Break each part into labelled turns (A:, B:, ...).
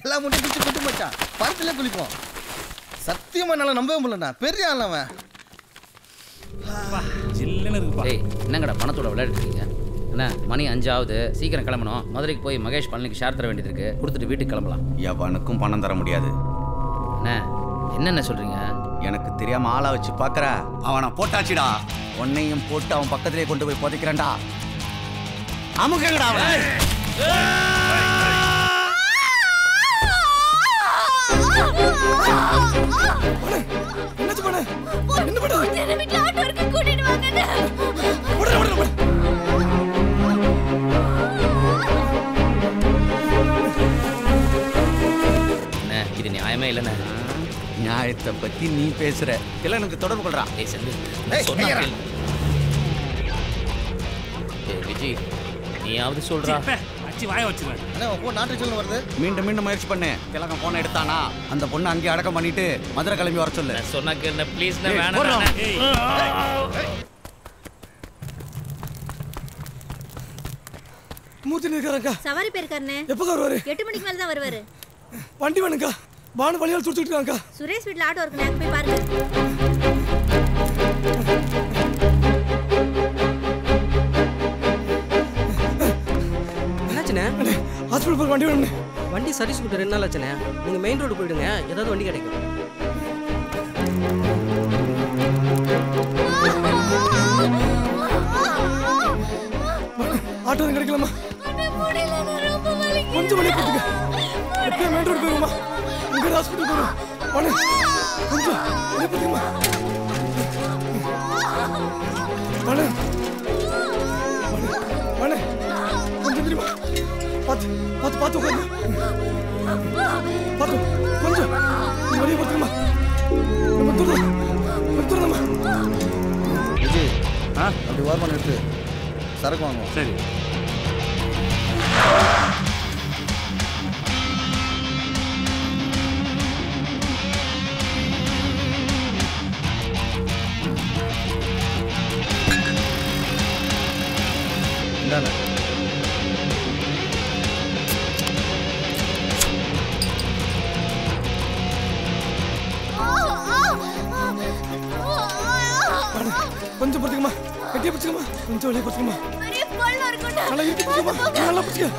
A: எல்லா முட்டையும் பிடிச்சி கொண்டு மச்சான் பருத்திலே குளிப்போம். சத்தியமா என்னால நம்பவே முடியலண்ணா. பெரிய ஆள் அவன்.
B: ஜில்லுன்னு இருக்குப்பா.
C: டேய் என்னங்கடா பணத்தோட விளையாடுறீங்க? என்ன மணி 5 ஆகுது, சீக்கிரம் கிளம்பணும். மதுரைக்கு போய் மகேஷ் பழனிக்கு ஷேர் தர வேண்டியது இருக்கு. கொடுத்துட்டு வீட்டுக்கு கிளம்பலாம்.
D: எவனுக்கும் பணம் தர முடியாது.
C: என்ன என்னென்ன சொல்றீங்க?
D: எனக்கு தெரியாம ஆளா வச்சு பாக்குற. அவனை போட்டாச்சுடா. உன்னையும் போட்டு அவன் பக்கத்திலே கொண்டு போய் புதைக்கிறேன்டா. அமுக்கங்கடா அவனை.
A: என்னாச்சு பண்ண? என்ன பண்ண?
E: என்ன வீட்ல ஆட்டோ இருக்கு, கூட்டிட்டு வாங்க.
A: ஓடு.
C: என்ன இது நியாயமே இல்லைண்ணே.
D: நியாயத்தை பத்தி நீ பேசுற இல்ல எனக்கு தொடர்பு கொள்றா.
C: ஏய் செல்லு
A: ஏய்,
C: சொன்னா
A: ஐயா.
C: கேளு. ஏய் விஜய் நீயாவது சொல்றா.
B: அச்சி வாய வச்சிருவேன்.
A: அண்ணா உன் போன் நாட்டு சொல்லு வருது.
D: மீண்டும் முயற்சி பண்ணு. திலகம் போன எடுத்தானா அந்த பொண்ணு அங்கேயே அடக்கம் பண்ணிட்டு மதுரை கிளம்பி வர சொல்லு.
C: நான் சொன்னா கேளுண்ணே ப்ளீஸ்.
D: ஏய்,
C: வேணாம்.
D: போடுறா.
A: மூர்த்தி நிற்கிறாங்க.
E: சவாரி போயிருக்காருண்ணே.
A: எப்போ வருவாரு?
E: 8 மணிக்கு மேல தான் வருவாரு.
A: வண்டி வேணுங்க. பானு வழியால் சுடிச்சிட்டு இருக்காங்க.
E: சுரேஷ் வீட்ல ஆட்டோ இருக்குண்ணே, அங்க போய் பாருங்க.
F: என்னாச்சுண்ணே?
A: ஹாஸ்பிட்டல் போய் வண்டி வேணும்னே.
F: வண்டி சர்வீஸ் கொடுத்து 2 நாள் ஆச்சுண்ணே. நீங்க மெயின் ரோடு போயிடுங்க, ஏதாவது வண்டி கிடைக்கும்.
A: ஆட்டோ கிடைக்கலாமா? கொஞ்சம் வழி கொடுத்துங்க. எப்படியா மெயின் ரோடு போயிருமா? இங்க ஹாஸ்பிட்டல் போறோம். வாணே கொஞ்சம் வழி கொடுத்துமா. வாணே கொஞ்சம் தெரியுமா? பார்த்து உட்காருங்க. பார்த்து கொஞ்சம் வழியை கொடுத்துருமா. நம்ம துறந்தம்மா. விஜய் அப்படி ஓரமாக எடுத்து சரக்கு வாங்குவோம்.
B: சரி.
A: இந்தாண்ணே. கொஞ்சம் பிடிச்சிக்கமா. கட்டியா பிடிச்சிக்கமா. கொஞ்சம் வழியை பிடிச்சிக்கமா. நல்லா இருக்கு பிடிச்சிக்கமா. நல்லா பிடிச்சிக்க.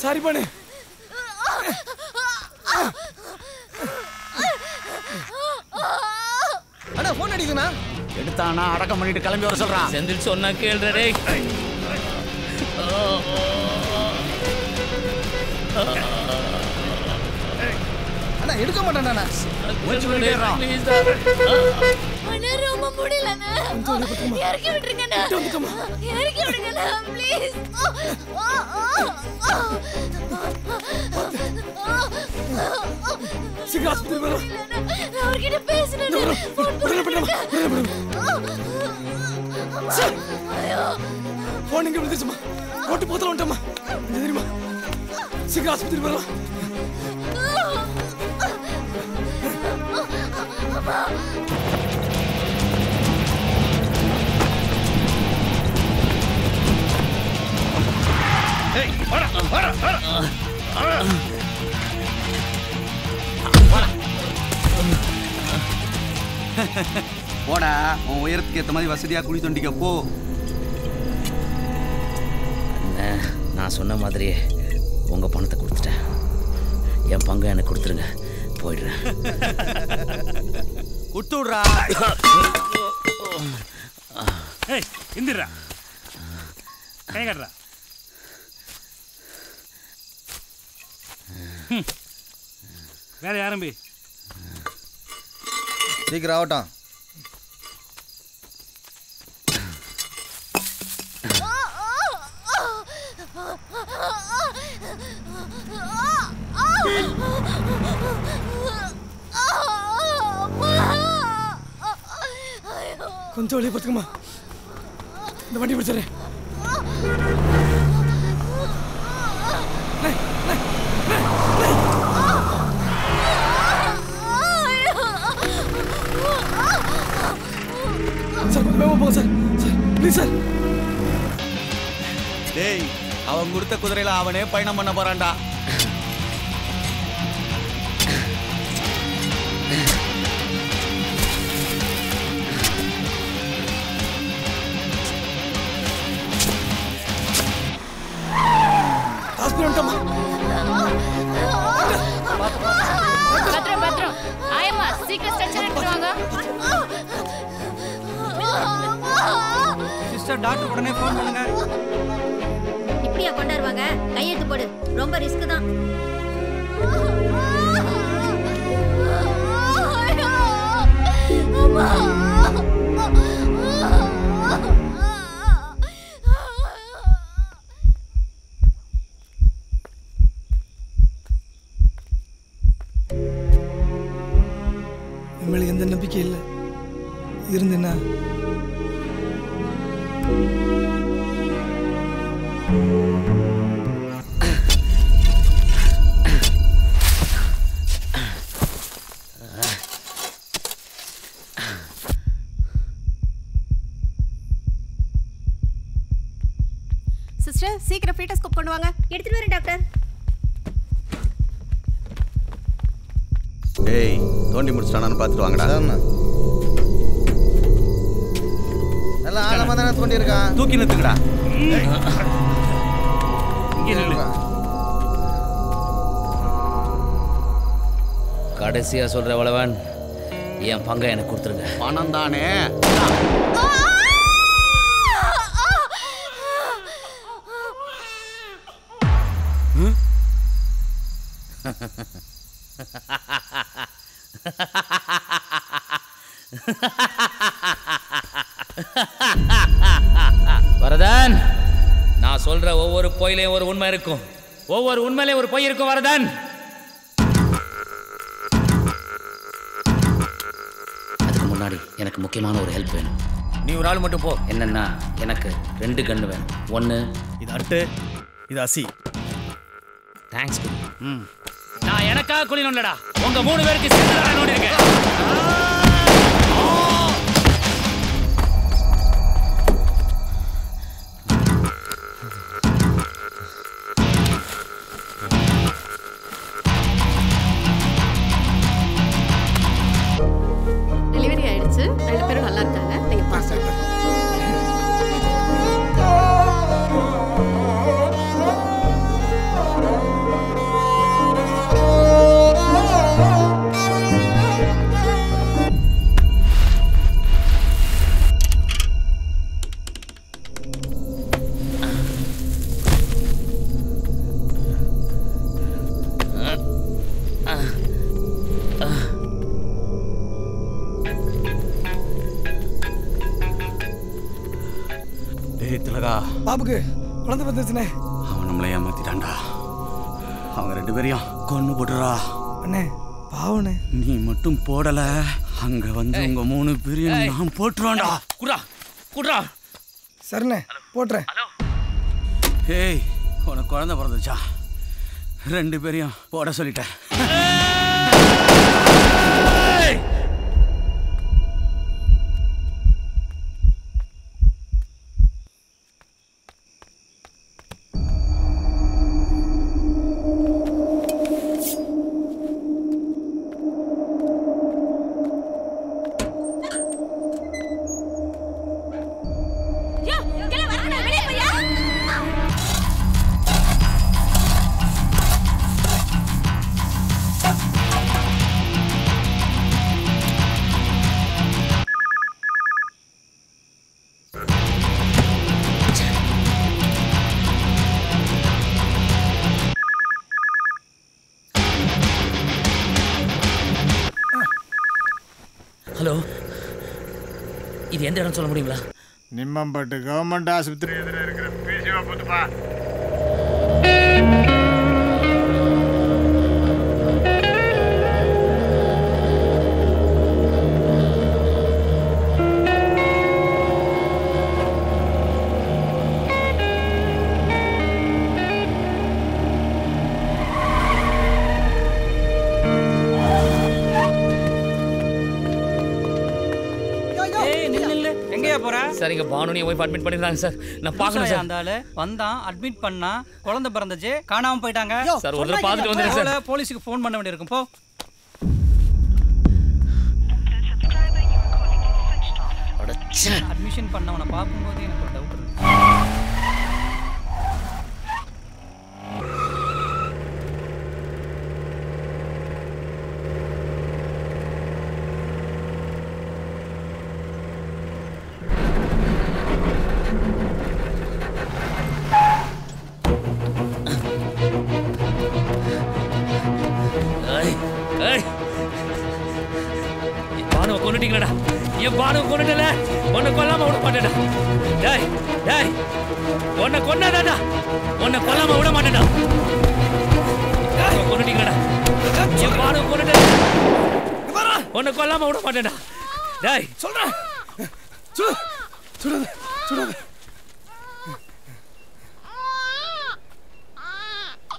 A: சாரி பண்ணு. அண்ணா போன் அடிக்குதுண்ணா.
D: எடுத்தானா அடக்கம் பண்ணிட்டு கிளம்பி வர சொல்றான்.
C: செந்தில் சொன்னா கேளுடா டேய்.
A: அண்ணா எடுக்க மாட்டானா?
D: முயற்சி பண்ணிடுறான்.
C: ப்ளீஸ்.
E: அண்ணா ரொம்ப முடியலண்ணா. இறக்கி விட்டுருங்கண்ணா. இறக்கி விடுங்கண்ணா ப்ளீஸ்.
A: சீக்கிரம் ஹாஸ்பிட்டல் போறோம்.
E: நான் அவர்கிட்ட பேசணும்.
A: போன் இங்க விழுந்துச்சுமா. போட்டு போத்தல வந்துட்டோமா. தெரியுமா? சீக்கிரம் ஹாஸ்பிட்டல் போறோம்.
B: ஏய் வாடா.
D: போடா உன் உயரத்துக்கு ஏற்ற மாதிரி வசதியா குழி தோண்டிக்க போ.
C: நான் சொன்ன மாதிரியே உங்க பணத்தை கொடுத்துட்டேன். என் பங்கு எனக்கு கொடுத்துருங்க. போயிடுறேன்.
D: குட்டு விடுறா.
B: ஏய் இந்திரா கை கட்டுறா. வேற யாரும் போய்
A: சீக்கிரம் ஆகட்டும். கொஞ்சம் வெளியே பார்த்துக்கம்மா. இந்த வண்டி பிடிச்சிடுறேன். சார் கொஞ்சம் வேகமாக போங்க சார். Sir please sir.
D: டேய் அவன் கொடுத்த குதிரையில அவனே பயணம் பண்ண போறான்டா.
E: பத்திரம் ஆயம்மா சீக்கிரம் ஸ்ட்ரெச்சர் எடுத்துட்டு வாங்க.
F: சிஸ்டர் டாக்டர் உடனே ஃபோன் பண்ணுங்க.
E: இப்படியா கொண்டாருவாங்க? கையெழுத்து போடு. ரொம்ப ரிஸ்க் தான்.
A: மேலே எந்த நம்பிக்கை இல்லை இருந்தேன்னா
E: சிஸ்டர் சீக்கிரம் ஃபீட்டோஸ்கோப் கொண்டு வாங்க. எடுத்துட்டு வரேன் டாக்டர்.
D: டேய் தோண்டி முடிச்சிட்டானான்னு பார்த்துட்டு வாங்கடா.
G: நல்லா ஆழமா தானே தோண்டி இருக்கான்.
D: தூக்கி நிறுத்துக்கடா.
B: இங்கே நில்லு.
C: கடைசியா சொல்ற வளவன் என் பங்கை எனக்கு கொடுத்துருங்க.
D: பணம் தானே.
C: வரதன், நான் சொல்ற ஒவ்வொரு பொய்லையும் ஒரு உண்மை இருக்கும். ஒவ்வொரு உண்மையிலையும் ஒரு பொய் இருக்கும் வரதன். அதுக்கு முன்னாடி எனக்கு முக்கியமான ஒரு ஹெல்ப் வேணும். நீ ஒரு ஆள் மட்டும் போ. என்னன்னா எனக்கு 2 கன்று வேணும். ஒன்று
G: இது அடுத்து இது அசி.
C: தேங்க்ஸ். நான் எனக்காக குளிக்கணும் இல்லடா, உங்க 3 பேருக்கு சேர்த்து நோடி இருக்கேன்.
E: டெலிவரி ஆயிடுச்சு. 2 பேரும் நல்லா இருக்காங்க. நீங்க பாருங்க.
A: பாபுக்கு குழந்தை வந்துருச்சுனே.
D: அவன் நம்மளை ஏமாத்திட்டான்டா. அவங்க 2 பேரையும் கொன்னு போட்டுறா.
A: அண்ணே பாவனே.
D: நீ மட்டும் போடல, அங்க வந்து உங்க 3 பேரையும் நான் போட்டுருவான்டா.
C: குடா குடா.
A: சரிண்ணே போட்டுறேன்.
D: ஏய் உனக்கு குழந்தை பிறந்துச்சா? 2 பேரையும் போட சொல்லிட்டேன்.
C: ஹலோ, இது எந்த இடம் சொல்ல முடியுங்களா?
G: நிம்மம்பட்டு கவர்மெண்ட் ஆஸ்பத்திரி எதிர இருக்கிற பிசிஓ போட்டுப்பா.
F: எங்கயா போற?
C: சார் இங்க பானு நீ ஒய்ஃப் அட்மிட் பண்ணிருந்தாங்க சார். நான் பார்க்கணும் சார்.
F: அந்த ஆளு வந்தான், அட்மிட் பண்ணா, குழந்தை பிறந்துச்சு, காணாம போயிட்டாங்க.
C: சார் ஒரு தடவை பார்த்துட்டு வந்துடுறேன் சார்.
F: போலீஸுக்கு ஃபோன் பண்ண வேண்டியிருக்கும். போ. அட்மிஷன் பண்ணவனை பார்க்கும்போது எனக்கு ஒரு டவுட் இருக்கு.
C: பானுவை கொண்டுட்டீங்களா? என் பானுவை கொண்டுட்டல, உன்னை கொல்லாம விட மாட்டேடா. டேய் டேய், உன்னை கொன்னாதாடா, உன்னை கொல்லாம விட மாட்டேடா. கொண்டுட்டீங்களா? என் பானுவை கொண்டுட்டல, உன்னை கொல்லாம விட மாட்டேடா. டேய்
A: சொல்றேன், சுடாத சுடாத.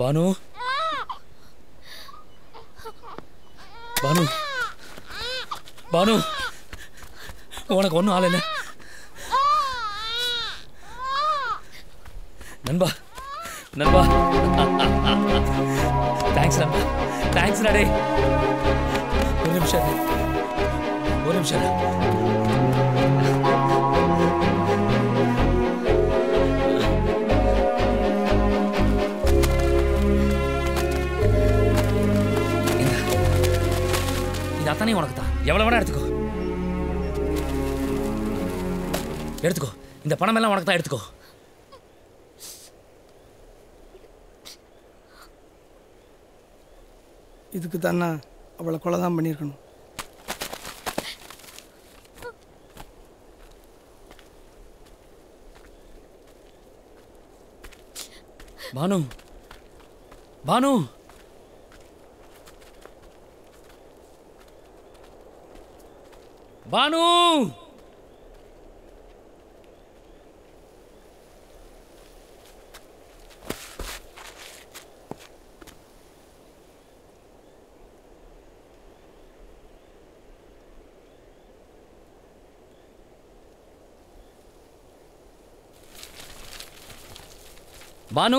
C: பானு பானு பானு, உனக்கு ஒன்றும் ஆளல நண்பா. நண்பா தேங்க்ஸ் நண்பா, தேங்க்ஸ் டே. ஒரு நிமிஷம் ஒரு நிமிஷம். இது அத்தனை உனக்கு தான், எவ்வளவு வேணா எடுத்துக்கோ. எடுத்துக்கோ, இந்த பணம் எல்லாம் உனக்கு தான், எடுத்துக்கோ.
A: இதுக்கு தானே அவளை கொலை தான் பண்ணியிருக்கணும்.
C: பானு பானு பானு பானு